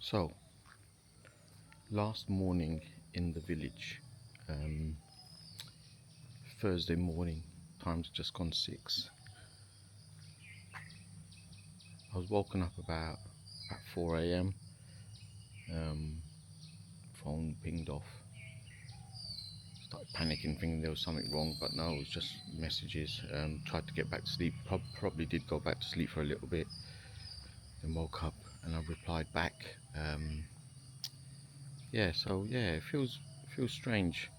So, last morning in the village, um, Thursday morning, time's just gone 6. I was woken up about at 4 a.m. Phone pinged off. Started panicking, thinking there was something wrong, but no, it was just messages. Tried to get back to sleep. Probably did go back to sleep for a little bit. Then woke up and I replied back. Yeah, it feels strange.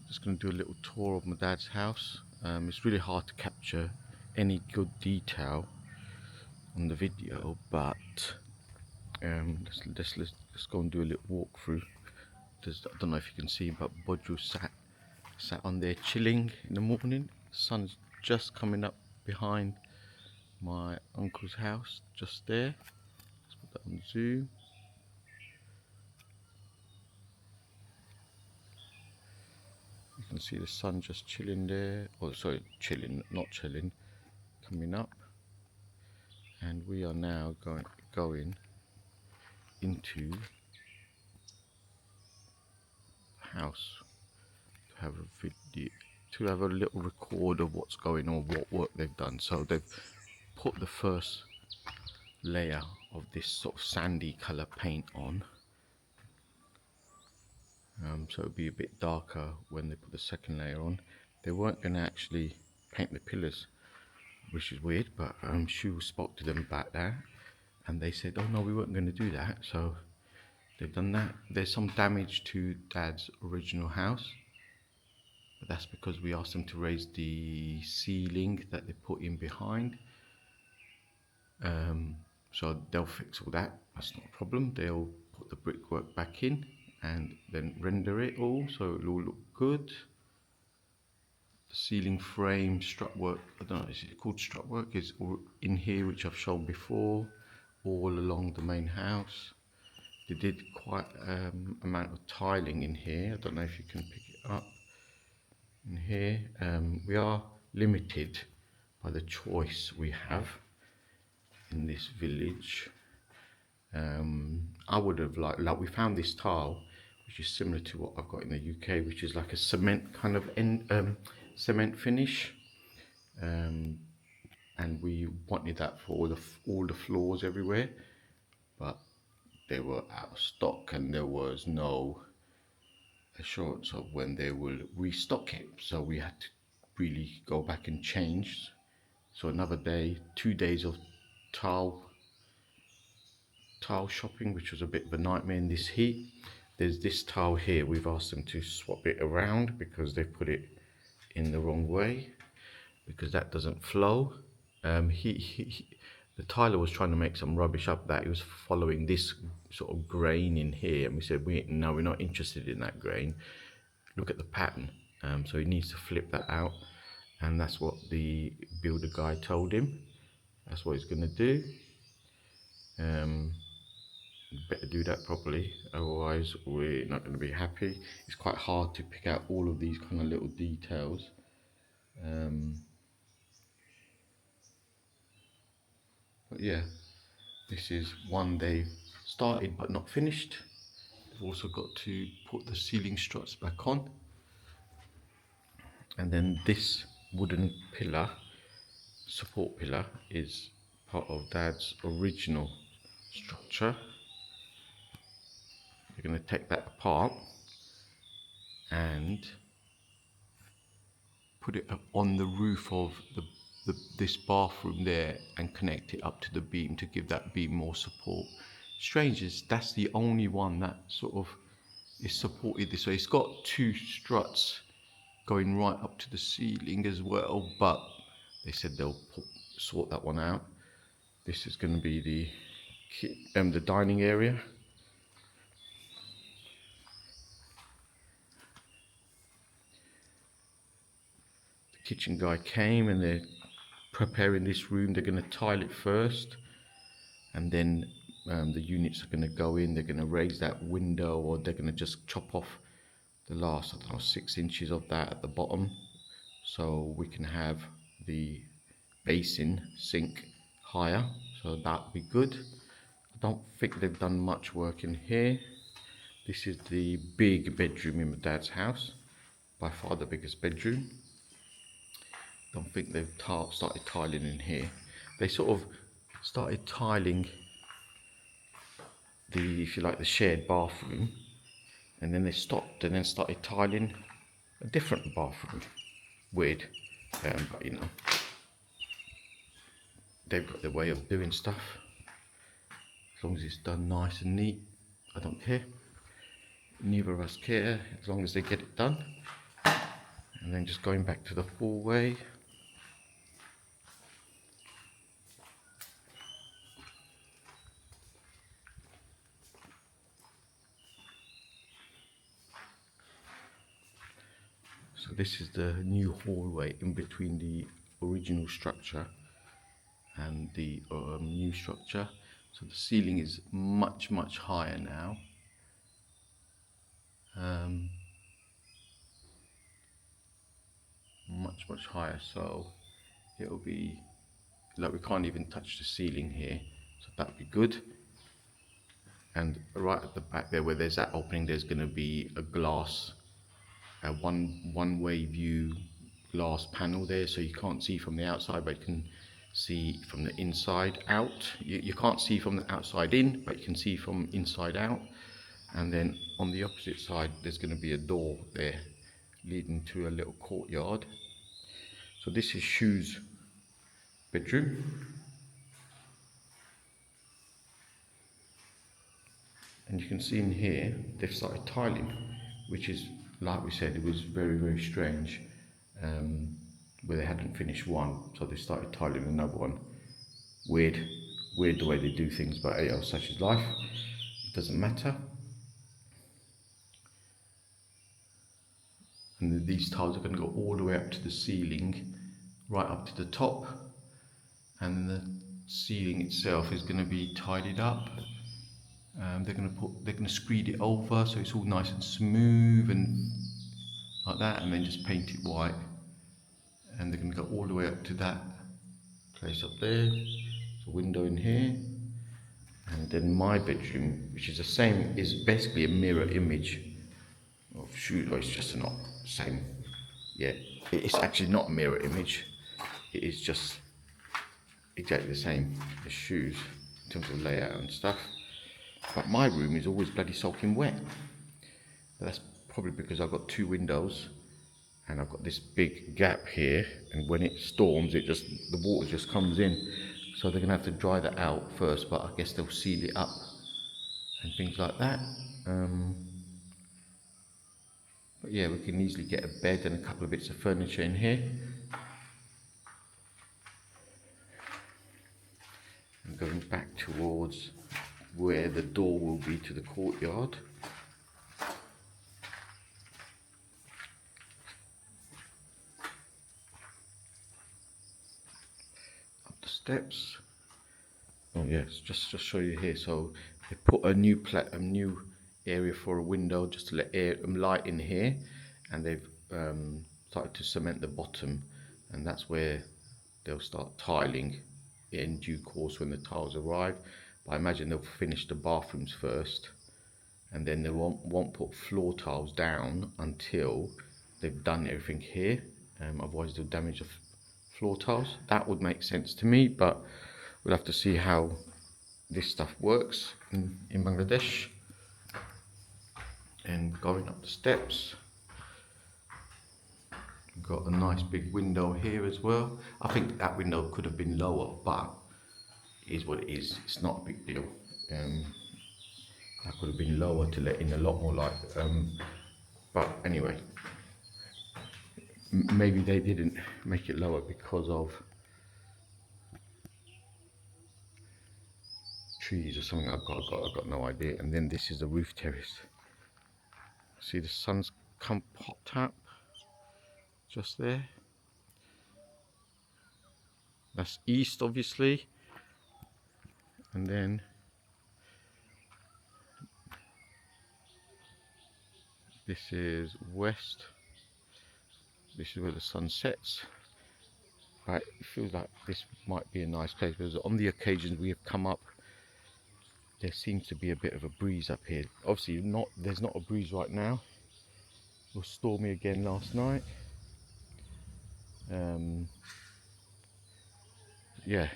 Just going to do a little tour of my dad's house. It's really hard to capture any good detail on the video, but let's go and do a little walkthrough. I don't know if you can see, but Bodju sat on there chilling in the morning. Sun's just coming up behind my uncle's house, just there. Let's put that on zoom. You can see the sun just chilling there. Oh, sorry, chilling, not chilling, coming up. And we are now going into the house to have a video, to have a little record of what's going on, what work they've done. So they've put the first layer of this sort of sandy color paint on, so it'll be a bit darker when they put the second layer on. They weren't going to actually paint the pillars, which is weird, but Shu spoke to them about that and they said, oh no, we weren't going to do that. So they've done that. There's some damage to Dad's original house, but that's because we asked them to raise the ceiling that they put in behind. So they'll fix all that, that's not a problem. They'll put the brickwork back in and then render it all so it'll all look good. The ceiling frame strutwork, I don't know, is it called strutwork, is all in here, which I've shown before, all along the main house. They did quite amount of tiling in here. I don't know if you can pick it up in here. We are limited by the choice we have in this village. I would have like we found this tile which is similar to what I've got in the UK, which is like a cement kind of cement finish, and we wanted that for all the floors everywhere, but they were out of stock and there was no assurance of when they will restock it, so we had to really go back and change. So another day, 2 days of tile shopping, which was a bit of a nightmare in this heat. There's this tile here, we've asked them to swap it around because they put it in the wrong way, because that doesn't flow. The tiler was trying to make some rubbish up that he was following this sort of grain in here, and we said, no, we're not interested in that grain, look at the pattern. So he needs to flip that out, and that's what the builder guy told him, that's what he's going to do. Better do that properly, otherwise we're not going to be happy. It's quite hard to pick out all of these kind of little details. But yeah, this is one they've started but not finished. They've also got to put the ceiling struts back on, and then this wooden pillar, support pillar, is part of Dad's original structure. They're going to take that apart and put it up on the roof of this bathroom there and connect it up to the beam to give that beam more support. Strange is that's the only one that sort of is supported this way. It's got two struts going right up to the ceiling as well, but they said they'll sort that one out. This is going to be the dining area. The kitchen guy came and they're preparing this room. They're going to tile it first, and then the units are going to go in. They're going to raise that window, or they're going to just chop off the last, I don't know, 6 inches of that at the bottom, so we can have the basin sink higher, so that'd be good. I I don't think they've done much work in here. This is the big bedroom in my dad's house, by far the biggest bedroom. Don't think they've started tiling in here. They sort of started tiling the, if you like, the shared bathroom, and then they stopped and then started tiling a different bathroom. Weird, but you know, they've got their way of doing stuff. As long as it's done nice and neat, I don't care. Neither of us care, as long as they get it done. And then just going back to the hallway. So this is the new hallway in between the original structure and the new structure. So the ceiling is much higher now. Much higher, so it'll be like we can't even touch the ceiling here, so that'd be good. And right at the back there where there's that opening, there's going to be a glass, a one-way view glass panel there, so you can't see from the outside but you can see from the inside out. You can't see from the outside in, but you can see from inside out. And then on the opposite side there's going to be a door there leading to a little courtyard. So this is Shu's bedroom, and you can see in here they've started tiling, which is, like we said, it was very strange, where they hadn't finished one, so they started tiling another one. Weird the way they do things, but hey, such is life. It doesn't matter. And these tiles are going to go all the way up to the ceiling, right up to the top, and the ceiling itself is going to be tidied up. They're going to screed it over so it's all nice and smooth and like that, and then just paint it white. And they're going to go all the way up to that place up there. There's a window in here, and then my bedroom, which is the same, is basically a mirror image of Shu. It's just not the same. Yeah, it's actually not a mirror image. It is just exactly the same as Shu's in terms of layout and stuff. But my room is always bloody soaking wet. But that's probably because I've got two windows and I've got this big gap here, and when it storms the water just comes in. So they're gonna have to dry that out first, but I guess they'll seal it up and things like that. But yeah, we can easily get a bed and a couple of bits of furniture in here. And going back towards where the door will be to the courtyard. Up the steps. Oh yes, just show you here. So they put a new area for a window just to let light in here, and they've started to cement the bottom, and that's where they'll start tiling in due course when the tiles arrive. But I imagine they'll finish the bathrooms first, and then they won't put floor tiles down until they've done everything here. Otherwise they'll damage the floor tiles. That would make sense to me, but we'll have to see how this stuff works in Bangladesh. And going up the steps, we've got a nice big window here as well. I think that window could have been lower, but it is what it is. It's not a big deal. That could have been lower to let in a lot more light. But anyway, maybe they didn't make it lower because of trees or something. I've got no idea. And then this is the roof terrace. See the sun's come popped up just there. That's east, obviously, and then this is west. This is where the sun sets. Right, it feels like this might be a nice place, because on the occasions we have come up there seems to be a bit of a breeze up here. Obviously there's not a breeze right now. It was stormy again last night. Yeah,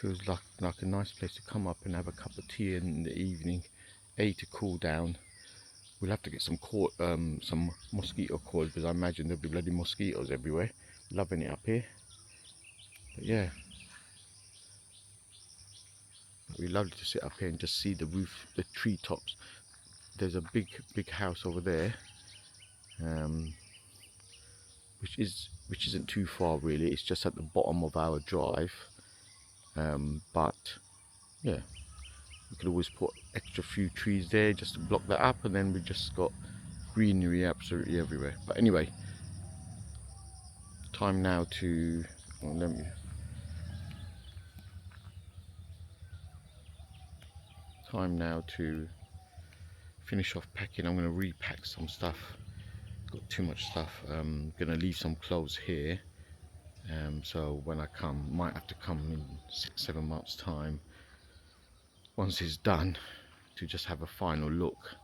feels like a nice place to come up and have a cup of tea in the evening, to cool down. We'll have to get some mosquito coils, because I imagine there'll be bloody mosquitoes everywhere. Loving it up here. But yeah, it'd be lovely to sit up here and just see the roof, the treetops. There's a big house over there, which isn't too far really. It's just at the bottom of our drive, but yeah, we could always put extra few trees there just to block that up, and then we just got greenery absolutely everywhere. But anyway, time now to finish off packing. I'm going to repack some stuff. Got too much stuff. I'm going to leave some clothes here, so when I come, might have to come in 6-7 months time, once it's done, to just have a final look,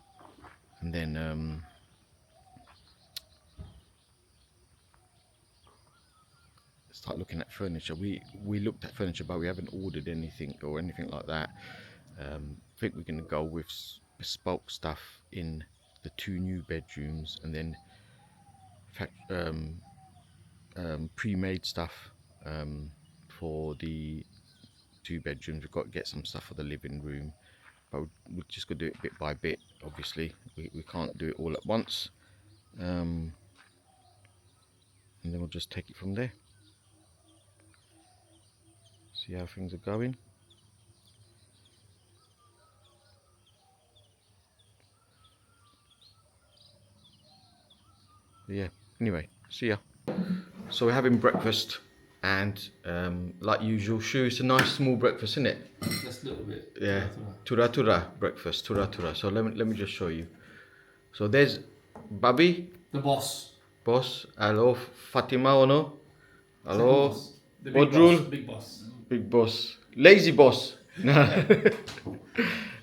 and then start looking at furniture. We looked at furniture, but we haven't ordered anything or anything like that. I think we're going to go with bespoke stuff in the 2 new bedrooms, and then pre-made stuff for the 2 bedrooms. We've got to get some stuff for the living room, but we're just going to do it bit by bit. Obviously we can't do it all at once, and then we'll just take it from there, see how things are going. But yeah, anyway, see ya. So we're having breakfast, and like usual, Shu, it's a nice small breakfast, isn't it? Just a little bit. Yeah, tura breakfast, tura. So let me just show you. So there's Bobby, The boss. Hello, Fatima, Ono. Hello, The big Bodrul. boss. Big boss. Big boss, lazy boss.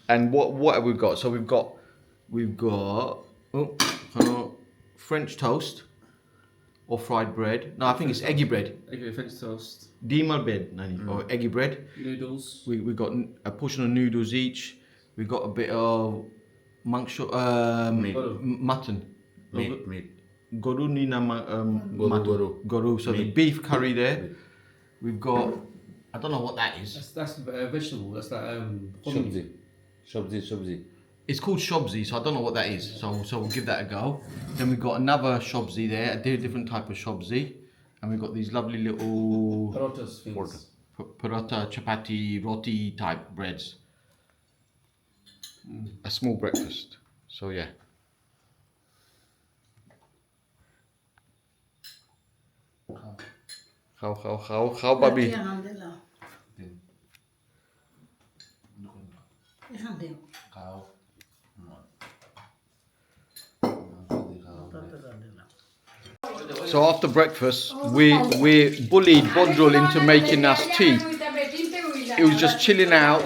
And what have we got? So we've got French toast or fried bread. No, I think it's eggy bread. Eggy French toast. Dimal bread, or eggy bread. Noodles. We got a portion of noodles each. We got a bit of mutton. Meat. Goru nina goru. So the beef curry there. We've got, I don't know what that is. That's a vegetable. That's like Shobzi. It's called shobzi, so I don't know what that is. So we'll give that a go. Then we've got another shobzi there, a different type of shobzi, and we've got these lovely little Parotas things. paratha, chapati, roti type breads. A small breakfast. So yeah. How, Bobby? So after breakfast, we bullied Bodrul into making us tea. He was just chilling out,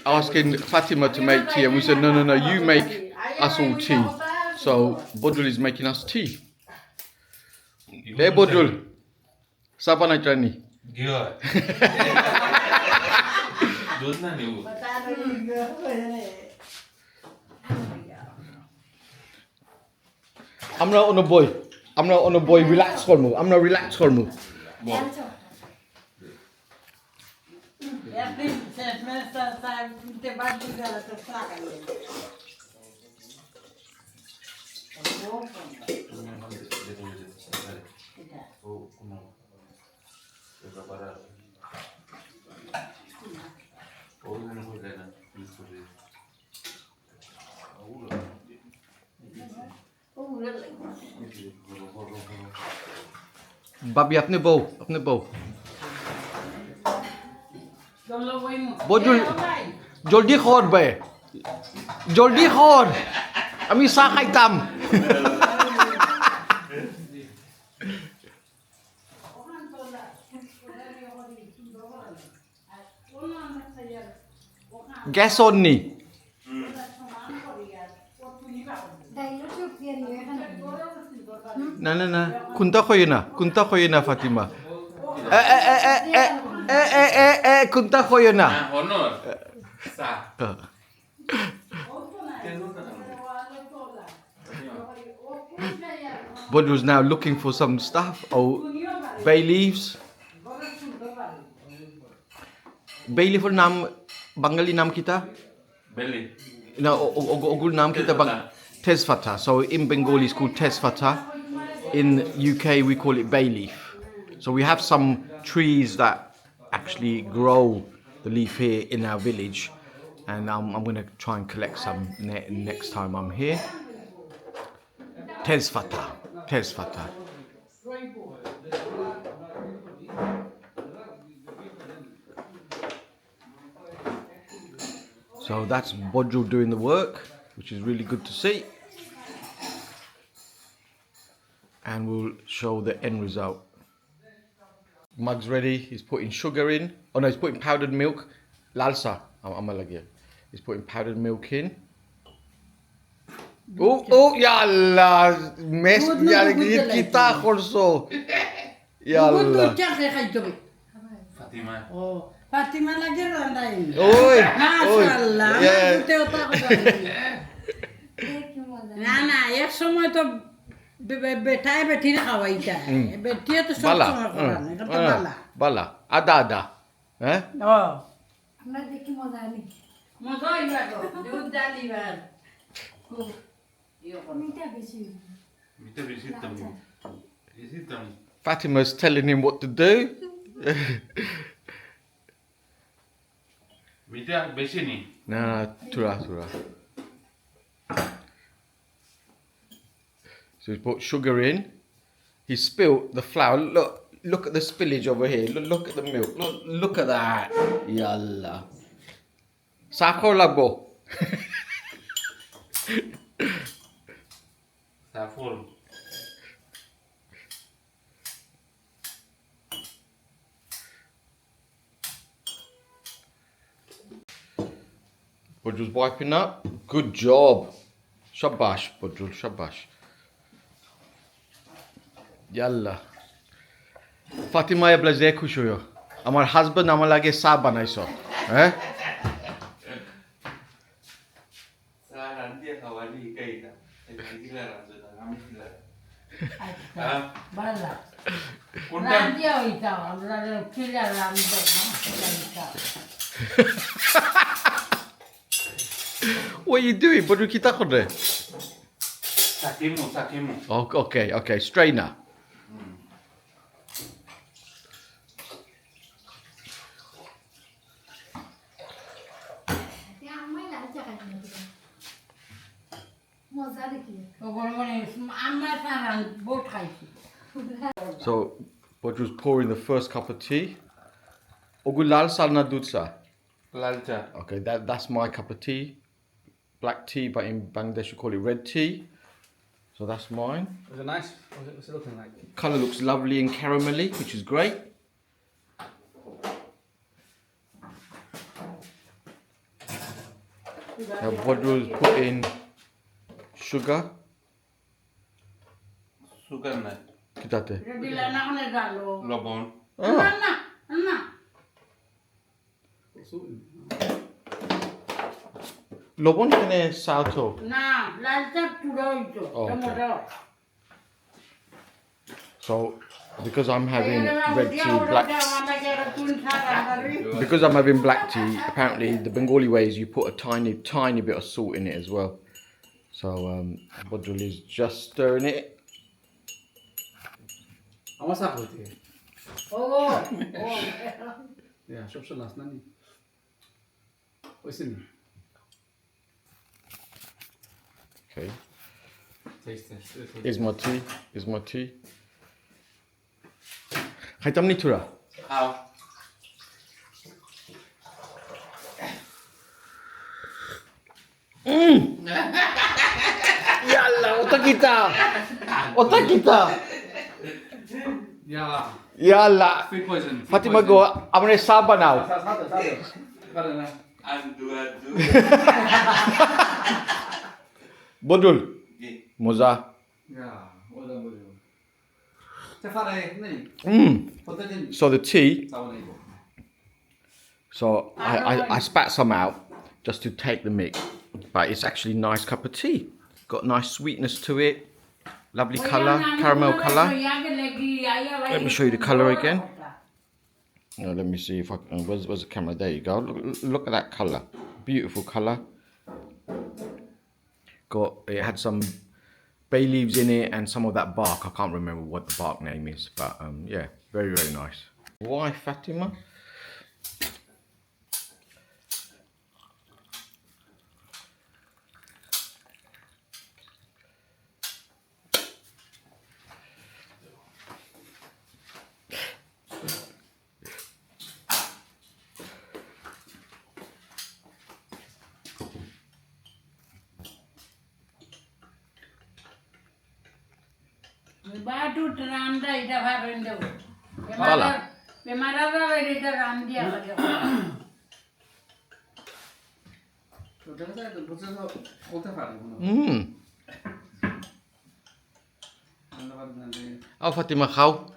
asking Fatima to make tea, and we said, no, you make us all tea. So Bodrul is making us tea. Hey Bodrul, siapa nak ni? Gila. Dona ni. I'm not on a boy. Relax kormu. I'm not relax kormu. Babi अपने बो Bodrul जल्दी खोर बे जल्दी खोर अमी साखाई tam gas on ni. ได้รู้สึกเปลี่ยนเลยขนาดนี้ Na. Kunta koyo na Fatima. Kunta koyo na. Nah, honor. Sah. Bodru's now looking for some stuff. Oh, bay leaves. Bay leaf nam Bengali nam kita? Belly. No, ogul nam kita bang Tezfata. So in Bengali it's called Tezfata. In UK we call it bay leaf. So we have some trees that actually grow the leaf here in our village, and I'm going to try and collect some next time I'm here. Tezfata. So that's Bodru doing the work, which is really good to see. And we'll show the end result. Mug's ready. He's putting sugar in. Oh no, he's putting powdered milk. Lalsa. He's putting powdered milk in. Oh, yalla. Mess. Kita korso. Yalla. Fatima. Oh, Fatima lagi randain. Oi. Masyaallah. Yeah. Aku tahu tak apa. Nana, ya semua tu betai beti nak kawai dah. Beti tu semua orang. Kata bala. Bala. Ada. Eh? Oh. আমরা দেখি মজা নেই Masa ini aku. Duduk dali bar. মিঠা বেশি Mita visitam. Visitam. Fatima's telling him what to do. Mita beshi ni. No, tura. So he's put sugar in. He spilt the flour. Look at the spillage over here. Look at the milk. Look at that. Yalla. Sako labo. Safol. Bodru's wiping up. Good job. Shabash, Bodru. Shabash. Yalla. Fatima ya blaze kushoyo. Amar husband আমার লাগে চা বানাইছো হ্যাঁ Saran dia kawali kaita. Gila ranjut. Kami gila. Ah, Bala. kuntan. Randia itu. Amra kira randia. Kita. What are you doing? Bodru kita kore. Sakimu. Oh, okay. Strainer. আমায় লালচা খাই না মজা দেখি Amma saran bot kaisi. So Bodru's pouring the first cup of tea. Ogu lal sal na dutsa. Lalcha. Okay, that's my cup of tea. Black tea, but in Bangladesh you call it red tea. So that's mine. Was it nice? What's it looking like? Colour looks lovely and caramelly, which is great. Now Bodru's put in sugar. Sugar na. Kitate. Jadi anak ni galo. Lobon. Anak. Lobon kene salto. Nah, lancar pura itu. Oh, okay. Kemudian. So because I'm having red tea, black because I'm having black tea, apparently the Bengali way is you put a tiny bit of salt in it as well. So Bodru is just stirring it. How much is it? Oh. Yeah, shop last nani. What's in it? Okay, Taste test. here's my tea. Khaitam ni tura. How? Yalla, otak kita. Yeah. Yalla. Food poison. Fatima go, amre sa banaw. Sado. Adu. Bodul, Okay. moza. Ya, boleh boleh. Cepat ni. Foto ni. So the tea, Tahu ni. so I spat some out just to take the mix, but it's actually a nice cup of tea. Got nice sweetness to it, lovely colour, caramel colour. Let me show you the colour again. Let me see if I can. Where's the camera? There you go. Look at that colour. Beautiful colour. It had some bay leaves in it and some of that bark. I can't remember what the bark name is, but yeah, very, very nice. Why Fatima? Batu teranda ida farendo. Bala. Bemarada ida randia. Foto ni tu foto foto faham. Anda pada nanti. Fatima kau.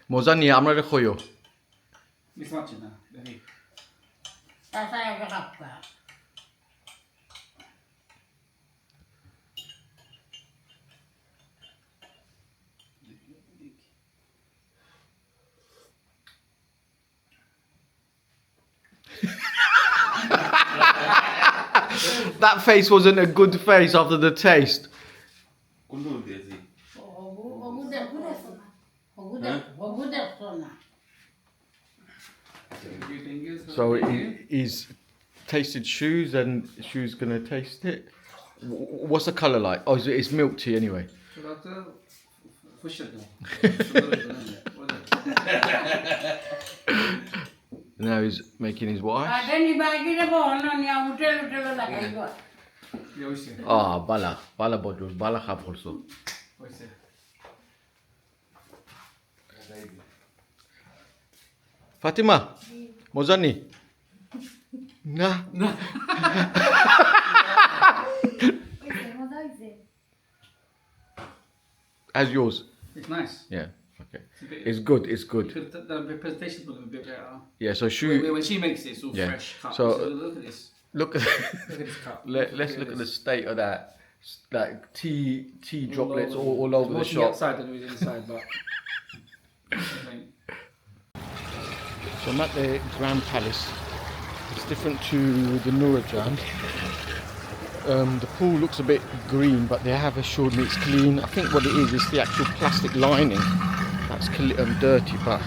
Moza ni amra rekhoyo. Ni macam mana? Dari. Saya berapa? That face wasn't a good face after the taste. Kundur dia sih. Thank you. So he's tasted shoes and shoes gonna taste it. What's the colour like? Oh, it's milk tea anyway. Sudah fushad. Now he's making his wife. Ada ni bagi na bono ni hotel lagi gua. Ya wis. Bala bodul, bala khap also. Wis. Fatima, Mozani. Nah. As yours. It's nice. Yeah. Okay. It's good. It's good. The presentation will be better. Yeah. So shoe. When she makes it so Yeah. fresh. Cup. So- Look at this. Look at. Look at this cup. Let's look at the state of that. Like tea droplets over. all over the More shop. outside than it is inside, but. So I'm at the Grand Palace. It's different to the Nurajan. The pool looks a bit green, but they have assured me it's clean. I think what it is the actual plastic lining that's dirty, but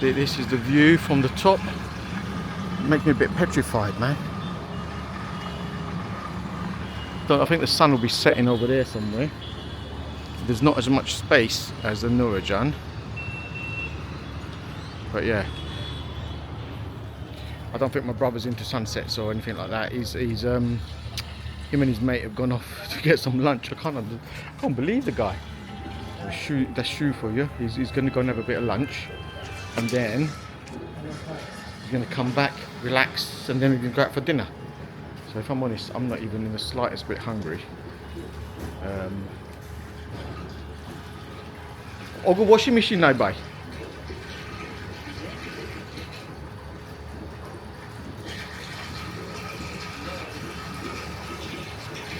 this is the view from the top. Make me a bit petrified, man. So I think the sun will be setting over there somewhere. There's not as much space as the Nurajan, but yeah. I don't think my brother's into sunsets or anything like that. Him and his mate have gone off to get some lunch. I can't believe the guy. That's shoe for you. He's going to go and have a bit of lunch, and then he's going to come back, relax, and then we're going to go out for dinner. So if I'm honest, I'm not even in the slightest bit hungry. Ogo washing machine now buy.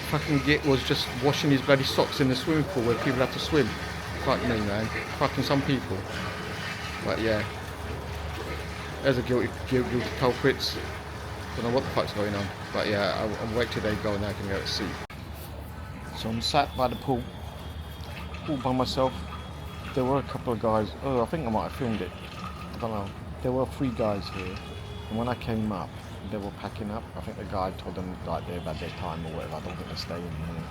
Fucking git was just washing his bloody socks in the swimming pool where people have to swim. Fuck me, man. Fucking some people. But yeah, there's a guilty culprits. Don't know what the fuck's going on. But yeah, I'll wait till they go and I can go to see. So I'm sat by the pool, all by myself. There were a couple of guys. Oh, I think I might have filmed it. I don't know. There were 3 guys here, and when I came up, they were packing up. I think the guy told them like they've had their time or whatever. I don't think they're staying here.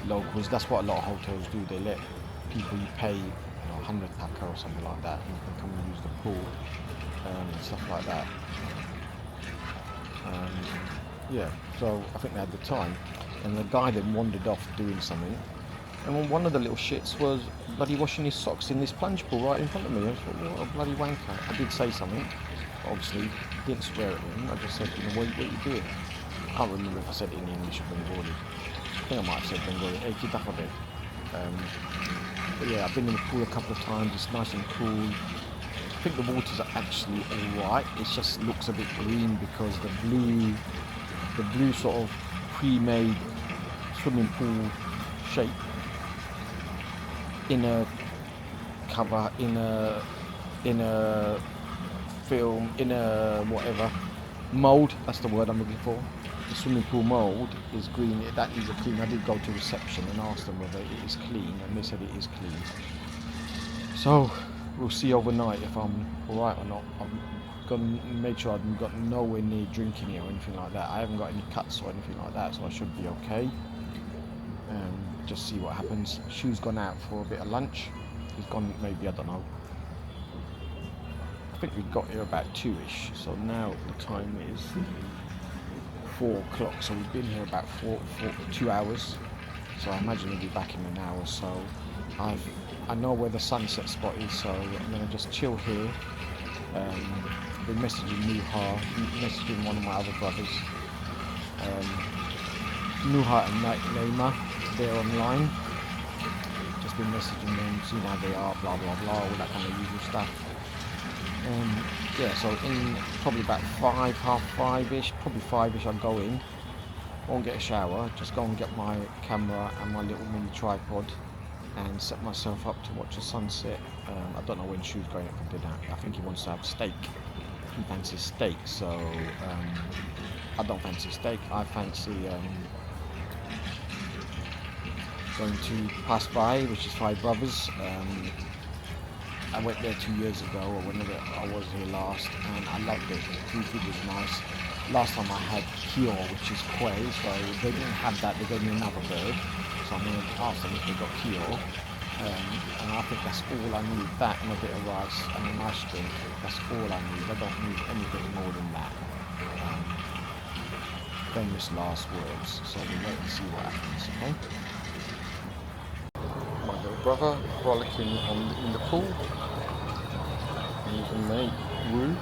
Locals, that's what a lot of hotels do. They let people you pay, 100 taka or something like that, and you can come and use the pool and stuff like that. Yeah, so I think they had the time, and the guy then wandered off doing something. And one of the little shits was bloody washing his socks in this plunge pool right in front of me. I thought, what a bloody wanker. I did say something. Obviously, didn't swear at him. I just said, you know, what are you doing? I can't remember if I said it in English or Bengali. I think I might have said Bengali. Hey, kita khabar? But yeah, I've been in the pool a couple of times. It's nice and cool. I think the waters are actually alright. It just looks a bit green because the blue sort of pre-made swimming pool shape in a cover, in a film, in a whatever mold. That's the word I'm looking for. The swimming pool mold is green. That is a clean. I did go to reception and ask them whether it is clean, and they said it is clean. So we'll see overnight if I'm alright or not. I've got to make sure I've got nowhere near drinking here or anything like that. I haven't got any cuts or anything like that, so I should be okay. Just see what happens. Shu's gone out for a bit of lunch. He's gone maybe, I don't know. I think we got here about 2ish, so now the time is 4 o'clock, so we've been here about 2 hours, so I imagine we'll be back in an hour or so. I know where the sunset spot is, so I'm going to just chill here. I've been messaging Nuha, messaging one of my other brothers, Nuha and Naima, they're online. Just been messaging them, seeing how they are, blah blah blah, all that kind of usual stuff. Yeah, so in probably about 5, half 5ish, probably 5ish, I'll go in, won't get a shower, just go and get my camera and my little mini tripod and set myself up to watch the sunset. I don't know when Shu's going up for dinner. I think he wants to have steak. He fancies steak, so I don't fancy steak. I fancy going to Pass By, which is Five Brothers. I went there 2 years ago, or whenever I was here last, and I loved it. The food was nice. Last time I had kio, which is quail, so they didn't have that. They gave me another bird, so I'm going to ask them if they got kio. And I think that's all I need. That and a bit of rice and a nice drink. That's all I need. I don't need anything more than that. Famous last words. So we'll wait and see what happens. Okay. My little brother frolicking in the pool. And even mate Woo.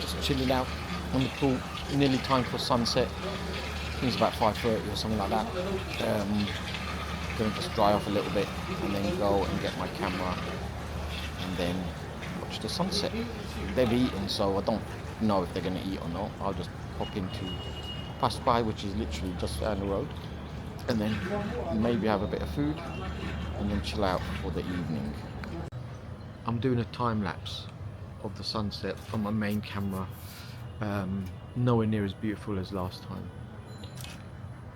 Just chilling out on the pool, nearly time for sunset. I think it's about 5:30 or something like that. Gonna just dry off a little bit and then go and get my camera and then watch the sunset. They've eaten, so I don't know if they're gonna eat or not. I'll just pop into Pass By, which is literally just down the road, and then maybe have a bit of food and then chill out for the evening. I'm doing a time lapse of the sunset on my main camera. Nowhere near as beautiful as last time.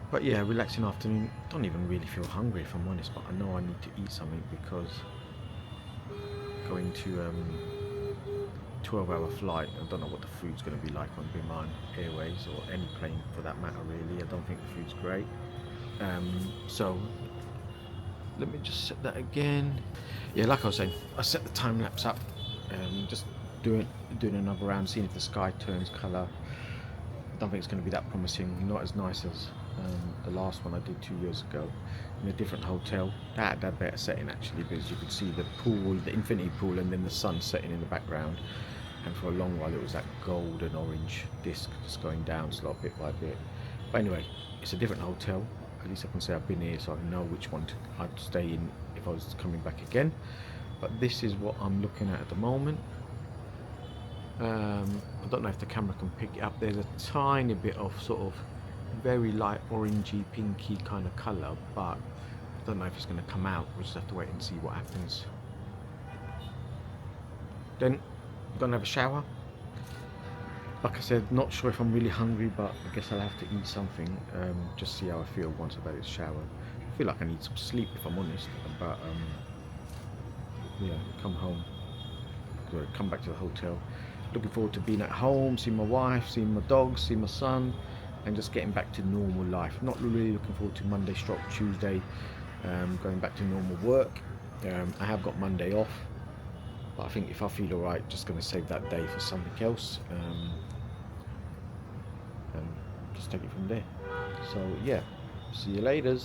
But yeah, relaxing afternoon. Don't even really feel hungry if I'm honest, but I know I need to eat something because going to 12-hour flight, I don't know what the food's going to be like on Biman Airways or any plane for that matter really. I don't think the food's great. So let me just set that again. Yeah, like I was saying, I set the time lapse up, just doing another round, seeing if the sky turns colour. I don't think it's going to be that promising, not as nice as the last one I did 2 years ago in a different hotel. That had a better setting actually, because you could see the pool, the infinity pool, and then the sun setting in the background, and for a long while it was that golden orange disc just going down slow bit by bit. But anyway, it's a different hotel. At least I can say I've been here, so I know which one I'd stay in if I was coming back again. But this is what I'm looking at the moment. I don't know if the camera can pick it up. There's a tiny bit of sort of very light orangey pinky kind of colour, but I don't know if it's going to come out. We'll just have to wait and see what happens. Then I'm going to have a shower. Like I said, not sure if I'm really hungry, but I guess I'll have to eat something. Just see how I feel once I've had a shower. I feel like I need some sleep if I'm honest, but yeah, come home, come back to the hotel. Looking forward to being at home, seeing my wife, seeing my dogs, seeing my son, and just getting back to normal life. Not really looking forward to Monday stroke Tuesday, going back to normal work. I have got Monday off, but I think if I feel alright, just going to save that day for something else, and just take it from there. So yeah, see you later.